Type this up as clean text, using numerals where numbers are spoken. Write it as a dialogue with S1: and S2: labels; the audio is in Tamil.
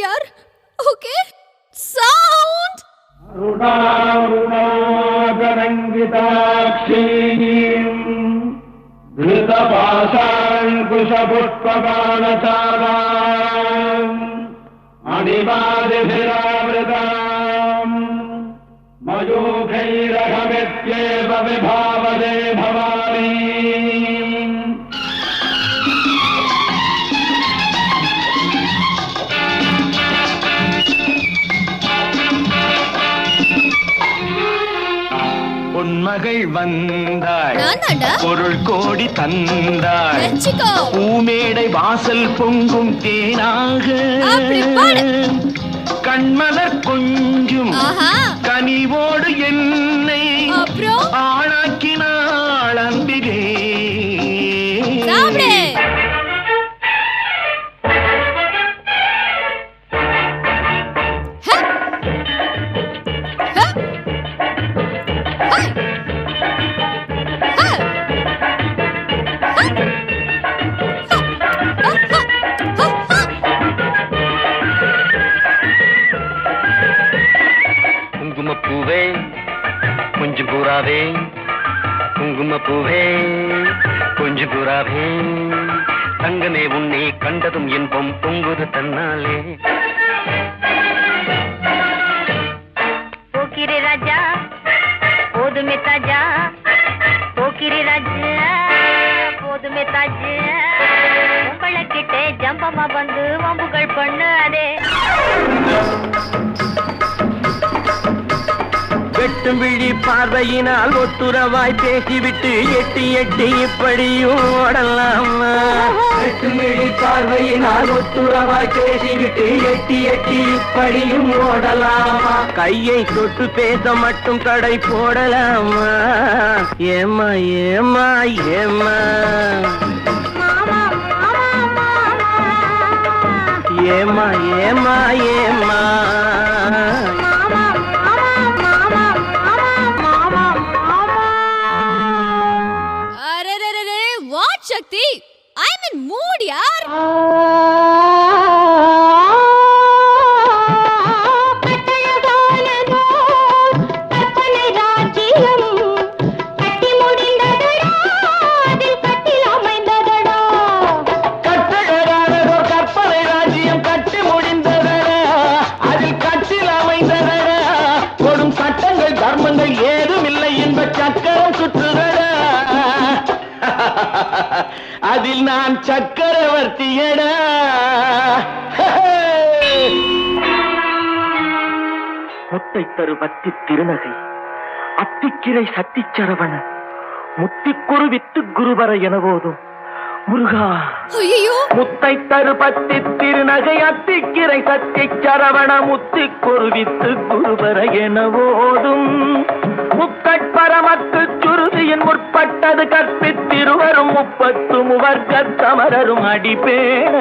S1: यार. Okay? Sound!
S2: अरुणारुणागरङ्गिताक्षीम् धृतपाशाङ्कुशपुष्पबाणचालाम् अणिमादिभिरावृताम् मयूखैरहमित्येव विभावदे भवानी. பொன்மகள் வந்தாள், பொருள் கோடி தந்தாள், பூமேடை வாசல் பொங்கும் தேனாக கண்மலர் கொஞ்சும் கனிவோடு என்னை ஆளாக்கினாள் அன்பிலே. குங்குமப்பூவே கொஞ்சம் பூராவே, குங்குமப்பூவே கொஞ்சம் பூராவே, தங்கமே உன்னை கண்டதும் இன்பம் பொங்குது தன்னாலே.
S3: போக்கிரி ராஜா போதுமே தாஜா, போக்கிரி ராஜா போதுமே தாஜா, உங்களை கிட்டே ஜம்பமா வந்து வம்புகள் பண்ணாதே.
S2: வெட்டும் விழி பார்வையினால் ஒத்துறவாய் பேசிவிட்டு எட்டி எட்டி இப்படியும் ஓடலாமா? வெட்டும் விழி பார்வையினால் ஒத்துறவாய் பேசிவிட்டு எட்டி எட்டி இப்படியும் ஓடலாமா? கையை தொட்டு பேச மட்டும் கடை போடலாமா? ஏமா ஏமா ஏமா ஏமா ஏமா ஏமா
S1: शक्ति, I'm in mood यार.
S2: அதில் நான் சக்கரவர்த்தியடா. முத்தை தரு பத்தி திருநகை அத்திக்கிரை சத்திச்சரவண முத்திக்குரு வித்து குருவர என போதும் முருகா. முத்தை தரு பத்தி திருநகை அத்திக்கிரை சத்திச்சரவண முத்திக்குரு வித்து குருவர என போதும் முக்கட்பரமக்கு சுருதியின் முற்பட்டது கற்பித்திருவரும் 30 முவர்க்க சமரரும் அடிப்பேன.